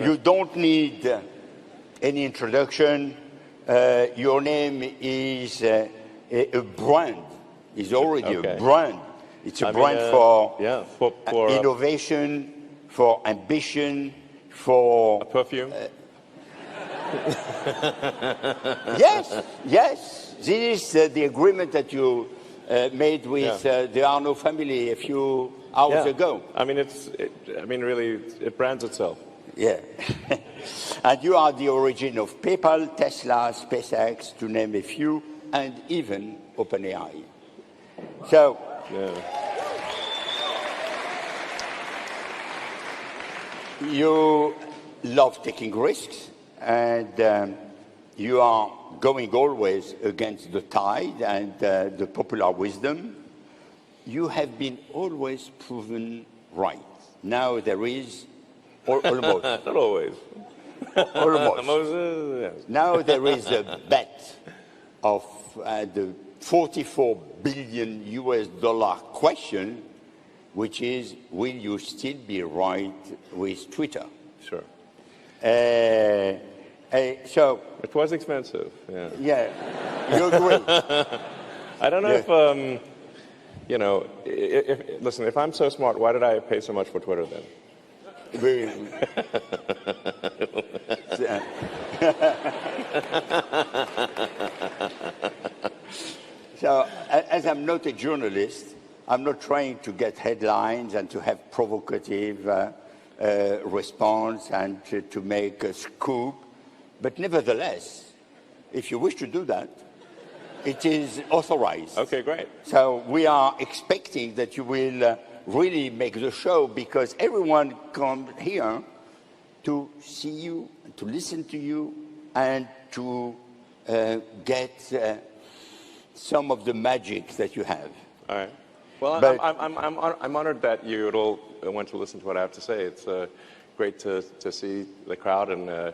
You don't need any introduction. Your name is a brand. It's already a brand. It's a brand for innovation, for ambition, for a perfume. Yes, yes. This is the agreement that you made with the Arnault family a few hours ago. I mean, really, it brands itself. Yeah. And you are the origin of PayPal, Tesla, SpaceX, to name a few, and even OpenAI. So, you love taking risks, and you are going always against the tide and the popular wisdom. You have been always proven right. Now there is almost. Not always. Almost. Now there is a bet of the $44 billion US question, which is, will you still be right with Twitter? Sure. So it was expensive. Yeah. Yeah, you agree. I don't know if listen, if I'm so smart, why did I pay so much for Twitter then? So, as I'm not a journalist, I'm not trying to get headlines and to have provocative response and to make a scoop. But nevertheless, if you wish to do that, it is authorized. Okay, great. So we are expecting that you will really make the show, because everyone comes here to see you, to listen to you, and to get some of the magic that you have. All right. Well, I'm honored that you all want to listen to what I have to say. It's great to see the crowd, and I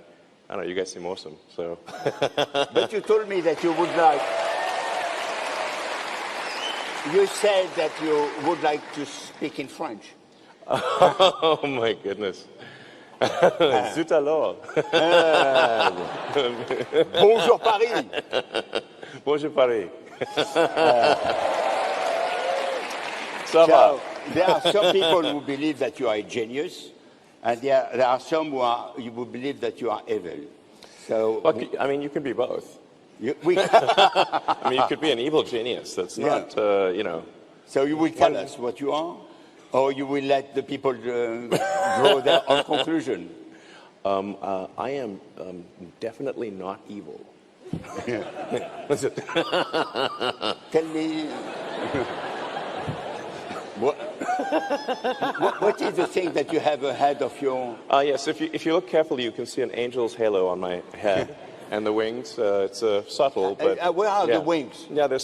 don't know, you guys seem awesome. So. But you told me that you would like. You said that you would like to speak in French. Oh my goodness. Zut alors. Bonjour Paris. Bonjour Paris. So, there are some people who believe that you are a genius, and there are some who believe that you are evil. So, look, I mean, you can be both. I mean, you could be an evil genius. That's not, So you will tell us what you are, or you will let the people draw their own conclusion? I am definitely not evil. Tell me, what is the thing that you have ahead of your... Yes, if you look carefully, you can see an angel's halo on my head. And the wings, it's subtle, but... where are the wings? Yeah, they're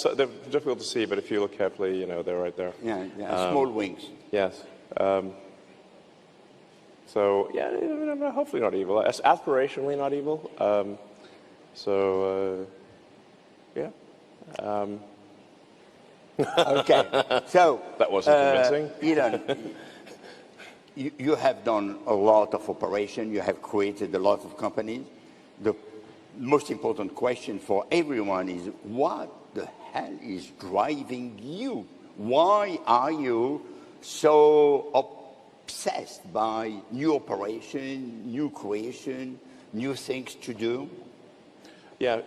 difficult to see, but if you look carefully, they're right there. Yeah, small wings. Yes. So, hopefully not evil. Aspirationally not evil. Yeah. Okay, so... That wasn't convincing. Elon, you have done a lot of operation. You have created a lot of companies. The most important question for everyone is, what the hell is driving you? Why are you so obsessed by new operation, new creation, new things to do? Yeah,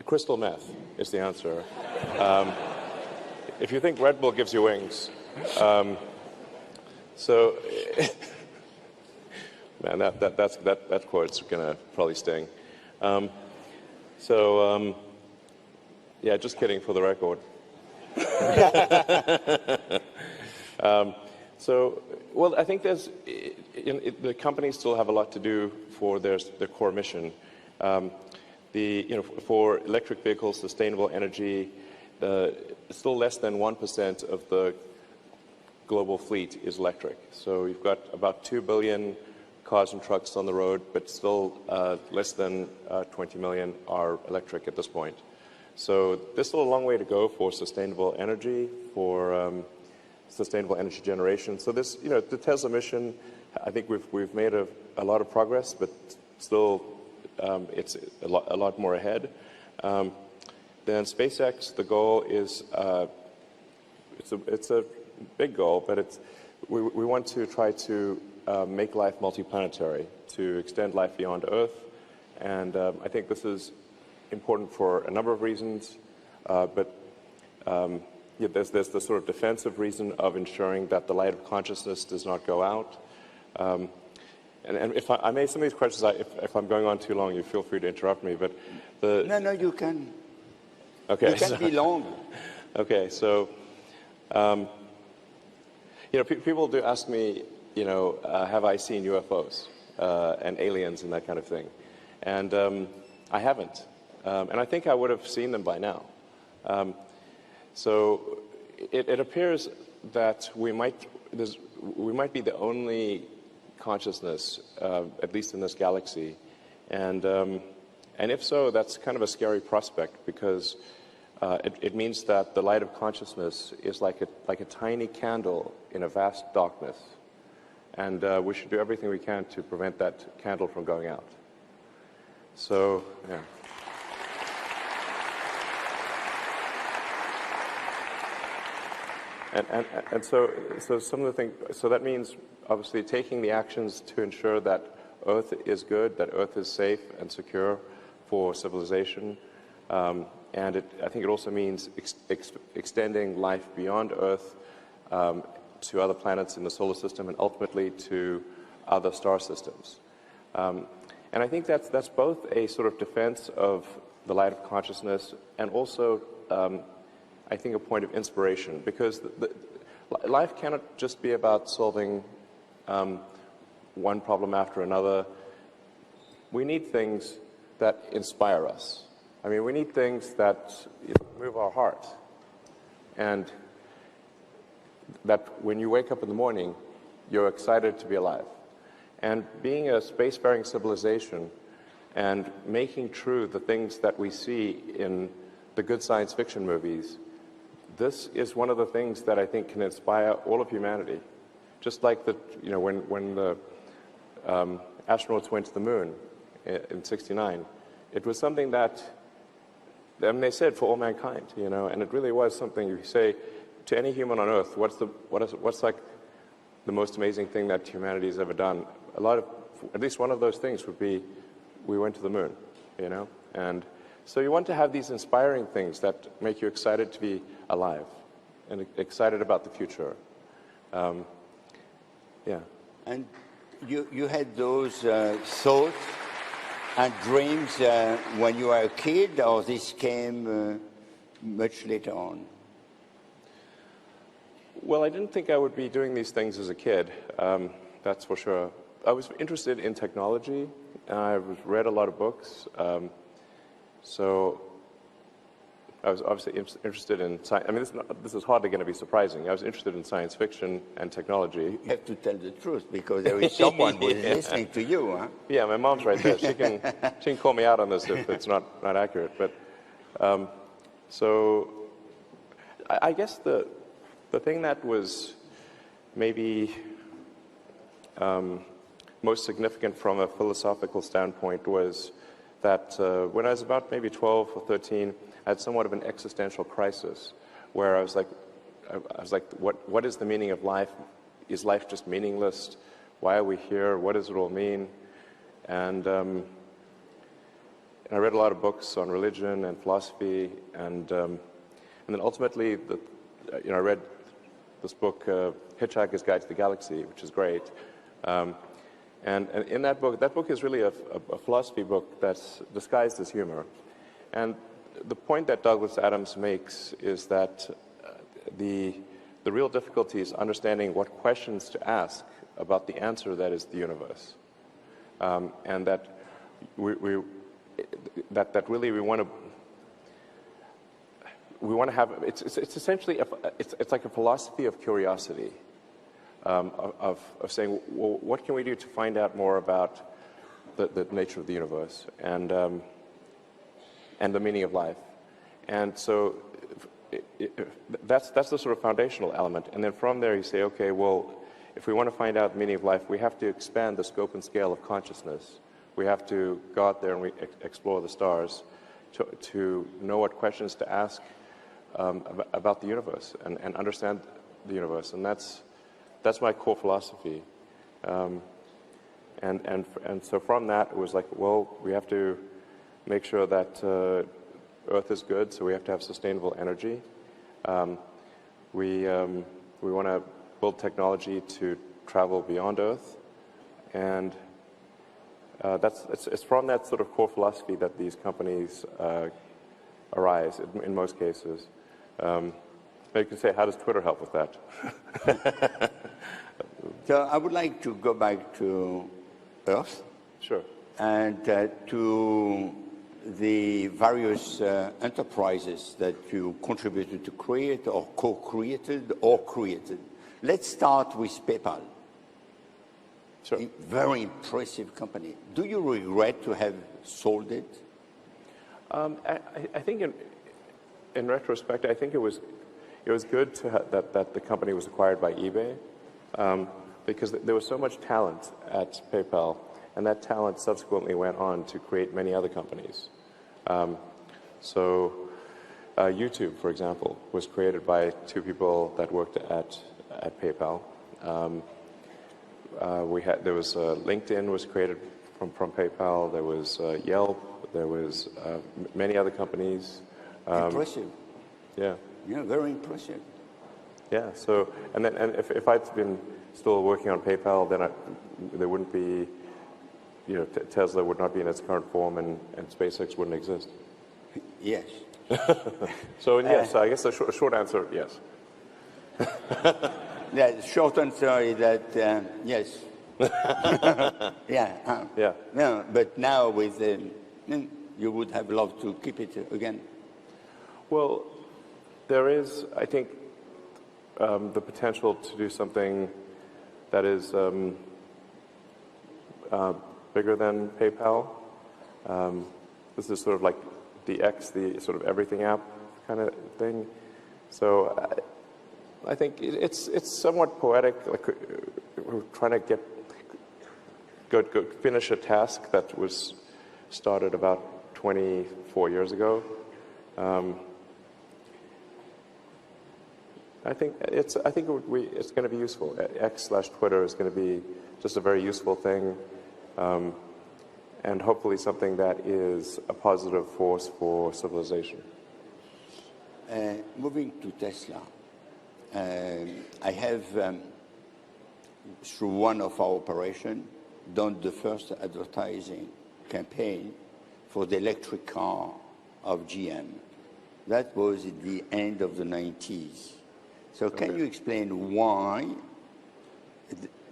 crystal meth is the answer. If you think Red Bull gives you wings, so man, that quote's gonna probably sting. Yeah, just kidding for the record. Well, I think the companies still have a lot to do for their core mission. For electric vehicles, sustainable energy, still less than 1% of the global fleet is electric. So you've got about 2 billion cars and trucks on the road, but still less than 20 million are electric at this point. So there's still a long way to go for sustainable energy, for sustainable energy generation. So this, the Tesla mission I think we've made a lot of progress, but still it's a lot more ahead. Then SpaceX, the goal is it's a big goal, but we want to try to make life multiplanetary, to extend life beyond Earth, and I think this is important for a number of reasons, but yeah, there's the sort of defensive reason of ensuring that the light of consciousness does not go out. And if I may, some of these questions, if I'm going on too long, you feel free to interrupt me. But No, you can. Okay. You can be long. Okay, so people do ask me, have I seen UFOs and aliens and that kind of thing, and I haven't, and I think I would have seen them by now. So it appears that we might be the only consciousness, at least in this galaxy, and if so, that's kind of a scary prospect, because it means that the light of consciousness is like a tiny candle in a vast darkness, and we should do everything we can to prevent that candle from going out. So, yeah. And so some of the things, so that means obviously taking the actions to ensure that Earth is good, that Earth is safe and secure for civilization. And I think it also means extending life beyond Earth to other planets in the solar system and ultimately to other star systems. And I think that's both a sort of defense of the light of consciousness and also I think a point of inspiration, because life cannot just be about solving one problem after another. We need things that inspire us. I mean, we need things that move our heart, and that when you wake up in the morning, you're excited to be alive. And being a spacefaring civilization and making true the things that we see in the good science fiction movies, this is one of the things that I think can inspire all of humanity. Just like when the astronauts went to the moon in '69, it was something that, they said, for all mankind, and it really was something. You say to any human on Earth, what's like the most amazing thing that humanity has ever done? At least one of those things would be, we went to the moon, and so you want to have these inspiring things that make you excited to be alive and excited about the future. Yeah. And you had those thoughts and dreams when you were a kid, or this came much later on? Well, I didn't think I would be doing these things as a kid, that's for sure. I was interested in technology, and I read a lot of books. So I was obviously interested in science. I mean, this is hardly going to be surprising. I was interested in science fiction and technology. You have to tell the truth, because there is someone who is listening to you, huh? Yeah, my mom's right there. She can call me out on this if it's not accurate. But so I guess the thing that was maybe most significant from a philosophical standpoint was that when I was about maybe 12 or 13, I had somewhat of an existential crisis, where I was like, what is the meaning of life? Is life just meaningless? Why are we here? What does it all mean? And I read a lot of books on religion and philosophy, and then ultimately, I read this book, Hitchhiker's Guide to the Galaxy, which is great. And in that book is really a philosophy book that's disguised as humor. And the point that Douglas Adams makes is that the real difficulty is understanding what questions to ask about the answer that is the universe, and that that really we want to have. It's essentially it's like a philosophy of curiosity. Of saying, well, what can we do to find out more about the nature of the universe and the meaning of life? And so that's the sort of foundational element. And then from there you say, okay, well, if we want to find out the meaning of life, we have to expand the scope and scale of consciousness. We have to go out there and explore the stars to know what questions to ask about the universe and understand the universe. And that's my core philosophy. And so from that, it was like, well, we have to make sure that Earth is good, so we have to have sustainable energy. We want to build technology to travel beyond Earth, and it's from that sort of core philosophy that these companies arise in most cases. You can say, how does Twitter help with that? So I would like to go back to Earth. Sure. And to the various enterprises that you contributed to create or co-created or created. Let's start with PayPal. Sure. A very impressive company. Do you regret to have sold it? I think in retrospect, I think it was good that the company was acquired by eBay because there was so much talent at PayPal, and that talent subsequently went on to create many other companies. YouTube, for example, was created by two people that worked at PayPal. There was LinkedIn was created from PayPal. There was Yelp. There was many other companies. Impressive. Yeah. Yeah, very impressive. Yeah. So, and if I'd been still working on PayPal, then there wouldn't be, Tesla would not be in its current form, and SpaceX wouldn't exist. Yes. So yes, I guess the short answer, yes. The short answer is that yes. Yeah. Yeah. No, but now with you would have loved to keep it again. Well, there is, I think, the potential to do something that is bigger than PayPal. This is sort of like the X, the sort of everything app kind of thing. So I think it's somewhat poetic. Like we're trying to go finish a task that was started about 24 years ago. I think it's going to be useful. X/Twitter is going to be just a very useful thing, and hopefully something that is a positive force for civilization. Moving to Tesla, I have, through one of our operations, done the first advertising campaign for the electric car of GM. That was at the end of the 90s. So can you explain why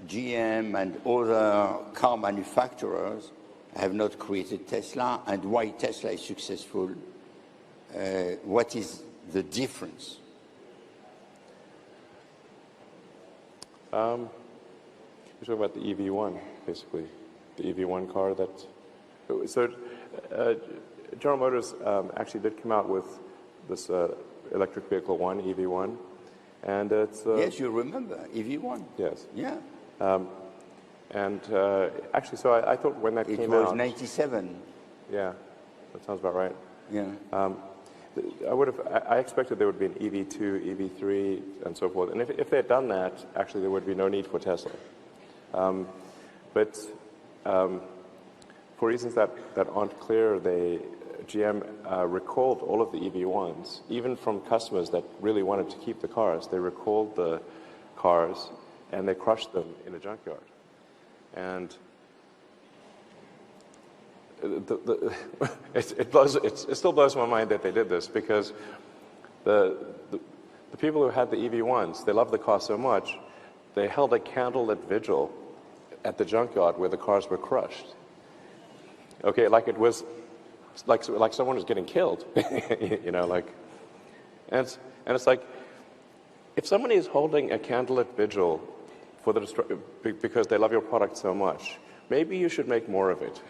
GM and other car manufacturers have not created Tesla, and why Tesla is successful? What is the difference? You're talking about the EV1, basically, the EV1 car that. So General Motors actually did come out with this electric vehicle one, EV1, and it's. Yes, you remember EV1. Yes. Yeah. Actually, so I thought when that came out. It was 97. Yeah, that sounds about right. Yeah. I expected there would be an EV2, EV3, and so forth. And if they had done that, actually there would be no need for Tesla. But for reasons that aren't clear, GM recalled all of the EV1s, even from customers that really wanted to keep the cars. They recalled the cars and they crushed them in a junkyard. And it still blows my mind that they did this, because the people who had the EV1s, they loved the car so much, they held a candlelit vigil at the junkyard where the cars were crushed. Okay, like it was like someone was getting killed, and it's like, if somebody is holding a candlelit vigil for because they love your product so much, maybe you should make more of it.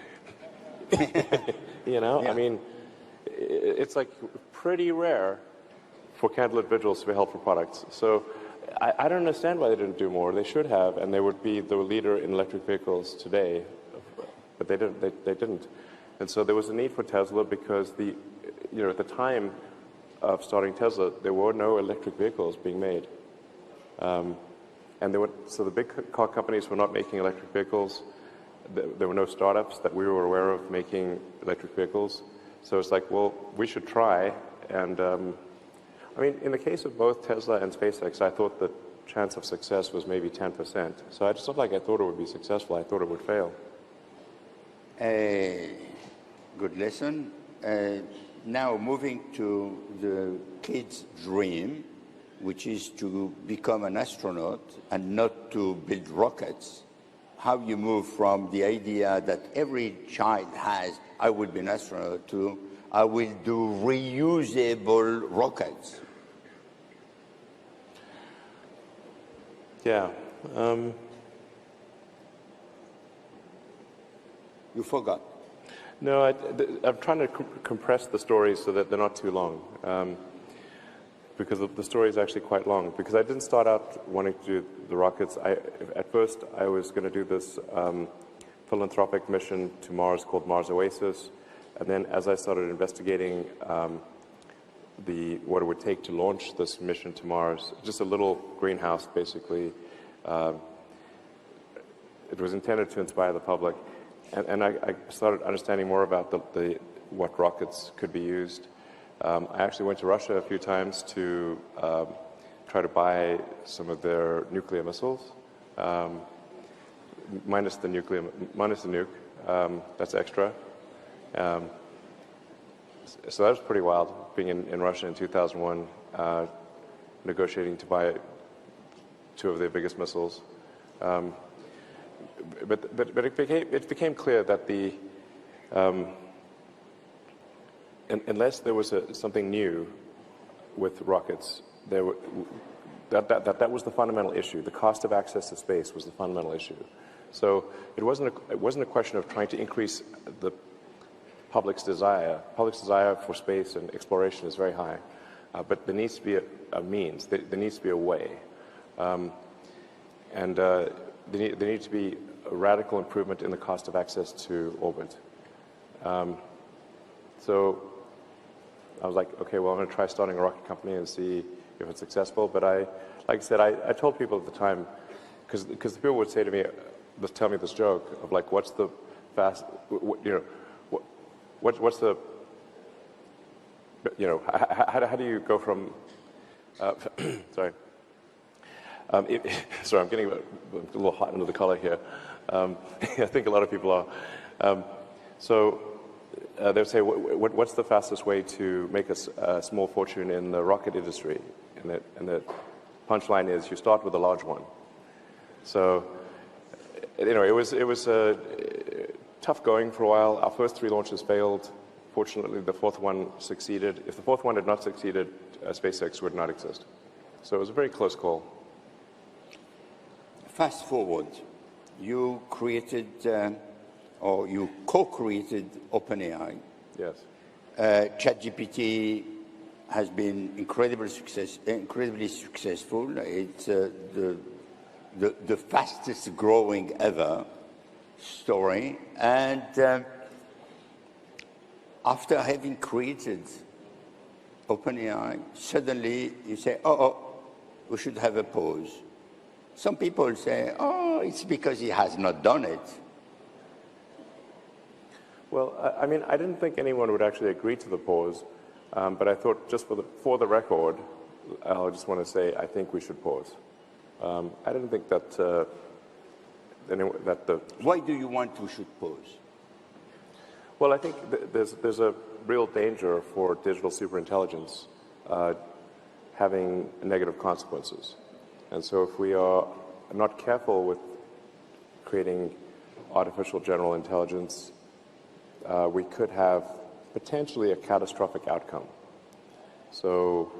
Yeah. I mean, it's like pretty rare for candlelit vigils to be held for products. So I don't understand why they didn't do more. They should have, and they would be the leader in electric vehicles today, but they didn't. They didn't. And so there was a need for Tesla because at the time of starting Tesla, there were no electric vehicles being made. And so the big car companies were not making electric vehicles. There were no startups that we were aware of making electric vehicles. So it's like, well, we should try. And I mean, in the case of both Tesla and SpaceX, I thought the chance of success was maybe 10%. So it's not like I thought it would be successful. I thought it would fail. Good lesson. Now moving to the kid's dream, which is to become an astronaut and not to build rockets. How you move from the idea that every child has, I will be an astronaut, to I will do reusable rockets. Yeah. You forgot. No, I'm trying to compress the stories so that they're not too long. Because the story is actually quite long. Because I didn't start out wanting to do the rockets. At first, I was going to do this philanthropic mission to Mars called Mars Oasis. And then as I started investigating what it would take to launch this mission to Mars, just a little greenhouse, basically, it was intended to inspire the public. And I started understanding more about what rockets could be used. I actually went to Russia a few times to try to buy some of their nuclear missiles, minus the nuke. That's extra. So that was pretty wild, being in Russia in 2001, negotiating to buy two of their biggest missiles. But it became clear that unless there was something new with rockets, that was the fundamental issue. The cost of access to space was the fundamental issue. So it wasn't a question of trying to increase the public's desire. Public's desire for space and exploration is very high, but there needs to be a means. There needs to be a way, and there needs to be a radical improvement in the cost of access to orbit. So I was like, okay, well, I'm going to try starting a rocket company and see if it's successful. But like I said, I told people at the time, because the people would say to me, tell me this joke of like, what's the what's the, how do you go from, sorry. Sorry, I'm getting a little hot under the collar here. I think a lot of people are. They would say, what's the fastest way to make a small fortune in the rocket industry? And the punchline is you start with a large one. So, it was tough going for a while. Our first 3 launches failed. Fortunately, the 4th one succeeded. If the 4th one had not succeeded, SpaceX would not exist. So it was a very close call. Fast forward, you created, or you co-created OpenAI. Yes. ChatGPT has been incredibly successful. It's the fastest growing ever story. And after having created OpenAI, suddenly you say, we should have a pause. Some people say, it's because he has not done it. Well, I mean, I didn't think anyone would actually agree to the pause, but I thought just for the record, I just want to say I think we should pause. I didn't think that Why do you want we should pause? Well, I think there's a real danger for digital superintelligence having negative consequences. And so if we are not careful with creating artificial general intelligence, we could have potentially a catastrophic outcome. So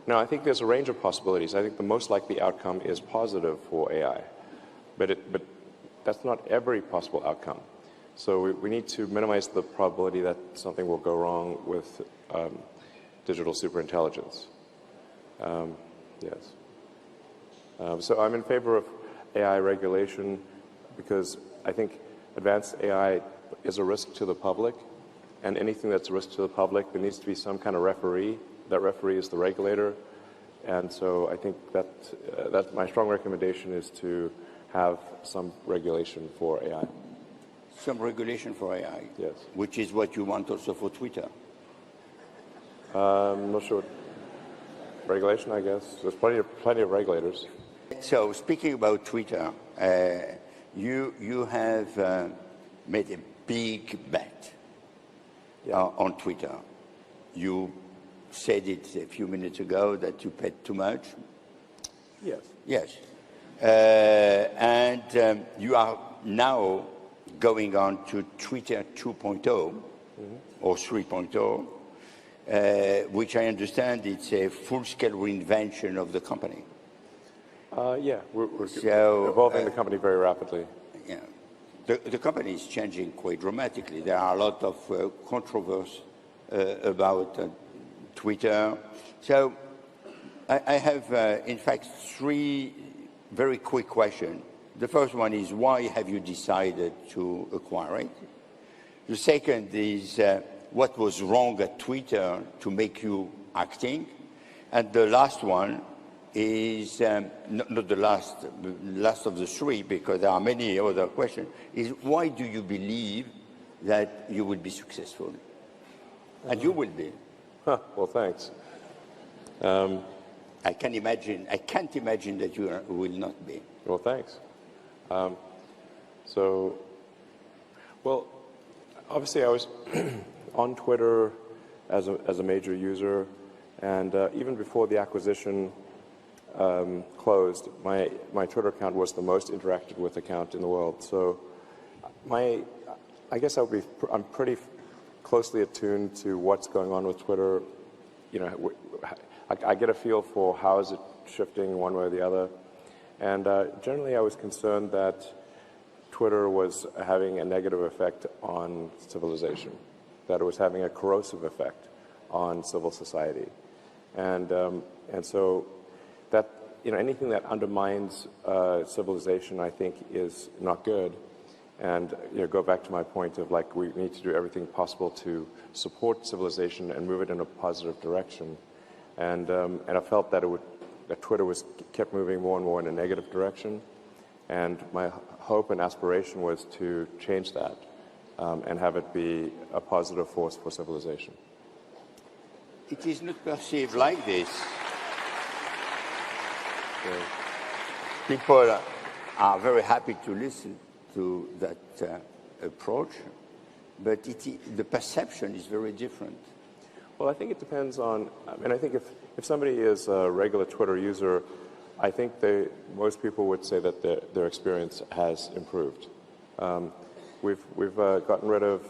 now I think there's a range of possibilities. I think the most likely outcome is positive for AI, but that's not every possible outcome. So we need to minimize the probability that something will go wrong with digital superintelligence. Yes. So I'm in favor of AI regulation because I think advanced AI is a risk to the public, and anything that's a risk to the public, there needs to be some kind of referee. That referee is the regulator, and so I think that my strong recommendation is to have some regulation for AI. Some regulation for AI? Yes. Which is what you want also for Twitter? I'm not sure. Regulation, I guess. There's plenty of regulators. So speaking about Twitter, you have made a big bet on Twitter. You said it a few minutes ago that you paid too much. Yes. Yes. And you are now going on to Twitter 2.0 or 3.0, which I understand it's a full-scale reinvention of the company. Yeah, we're evolving the company very rapidly. Yeah. The company is changing quite dramatically. There are a lot of controversy about Twitter. So I have, in fact, three very quick questions. The first one is, why have you decided to acquire it? The second is, what was wrong at Twitter to make you acting? And the last one is, not the last of the three, because there are many other questions, is why do you believe that you will be successful? And you will be. Well, thanks. I can't imagine that you will not be. Well, thanks. Well, obviously I was on Twitter as a major user, and even before the acquisition closed, my Twitter account was the most interacted with account in the world. So I guess I'm pretty closely attuned to what's going on with Twitter. You know, I get a feel for how is it shifting one way or the other. And generally, I was concerned that Twitter was having a negative effect on civilization, that it was having a corrosive effect on civil society. And so that, you know, anything that undermines civilization, I think, is not good. And, you know, go back to my point of, like, we need to do everything possible to support civilization and move it in a positive direction. And I felt that that Twitter kept moving more and more in a negative direction. And my hope and aspiration was to change that and have it be a positive force for civilization. It is not perceived like this. Yeah. People are very happy to listen to that approach, but the perception is very different. Well, I think it depends on, I think if somebody is a regular Twitter user, I think most people would say that their experience has improved. We've gotten rid of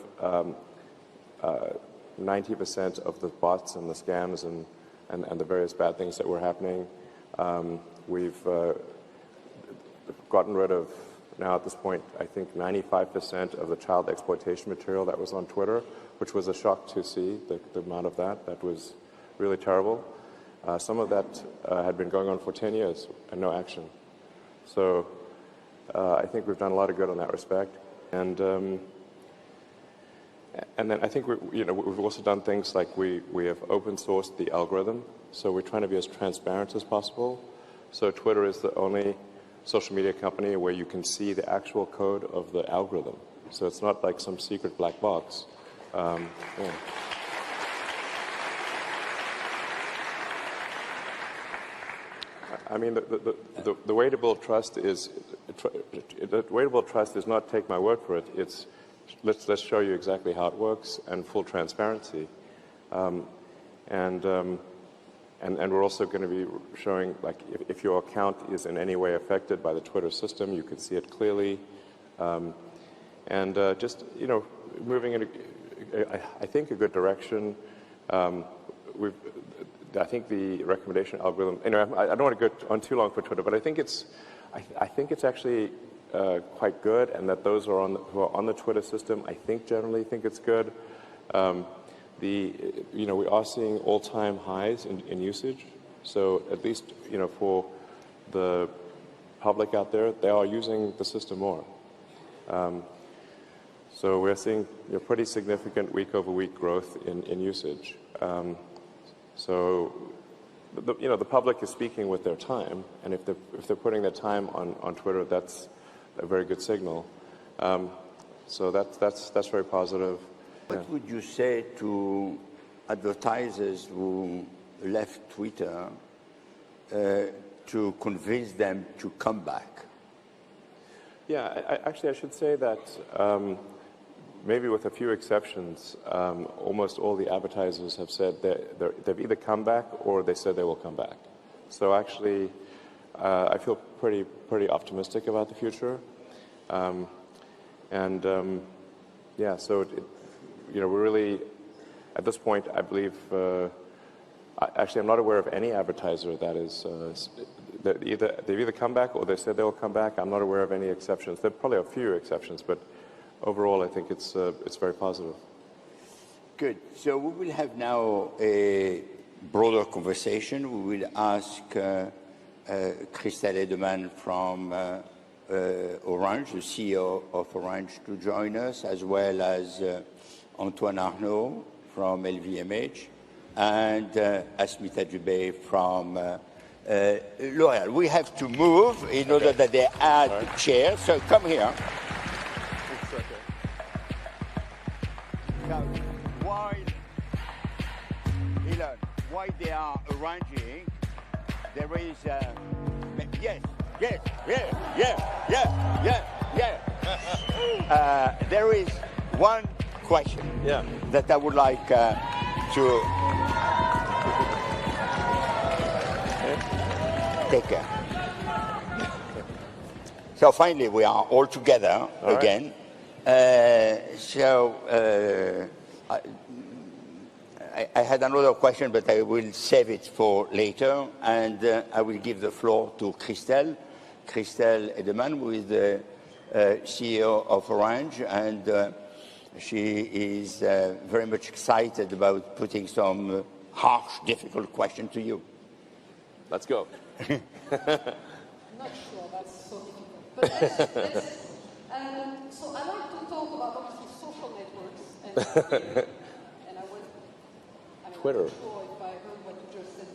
90% of the bots and the scams and the various bad things that were happening. We've gotten rid of, now at this point, I think 95% of the child exploitation material that was on Twitter, which was a shock to see, the amount of that. That was really terrible. Some of that had been going on for 10 years and no action. So I think we've done a lot of good in that respect. And then I think we've also done things like we have open sourced the algorithm. So we're trying to be as transparent as possible. So Twitter is the only social media company where you can see the actual code of the algorithm. So it's not like some secret black box. Yeah. I mean, the way to build trust is not take my word for it. It's let's show you exactly how it works and full transparency. And we're also going to be showing, like, if your account is in any way affected by the Twitter system, you can see it clearly. Just, you know, moving in, I think, a good direction. I think the recommendation algorithm, you know, I don't want to go on too long for Twitter, but I think it's actually quite good, and that those who are on the Twitter system, I think, generally think it's good. You know, we are seeing all-time highs in usage. So at least, you know, for the public out there, they are using the system more. So we're seeing pretty significant week-over-week growth in usage. So the public is speaking with their time, and if they're putting their time on Twitter, that's a very good signal. So that's very positive. What would you say to advertisers who left Twitter to convince them to come back? Yeah, actually, I should say that maybe with a few exceptions, almost all the advertisers have said that they've either come back or they said they will come back. So actually, I feel pretty optimistic about the future. Yeah, so we're really, at this point, I believe, actually I'm not aware of any advertiser that is, they've either come back or they said they'll come back. I'm not aware of any exceptions. There are probably a few exceptions, but overall I think it's very positive. Good. So we will have now a broader conversation. We will ask Christelle Edeman from Orange, the CEO of Orange, to join us, as well as Antoine Arnaud from LVMH, and Asmita Dubey from L'Oréal. We have to move in order that they add the chair, so come here. It's okay. Now, while they are arranging, there is there is one question that I would like to take care. So finally, we are all together again. I had another question, but I will save it for later, and I will give the floor to Christelle Edeman, who is the CEO of Orange, and she is very much excited about putting some harsh, difficult question to you. Let's go. I'm not sure that's so difficult. But so I like to talk about obviously social networks and I was Twitter. Sure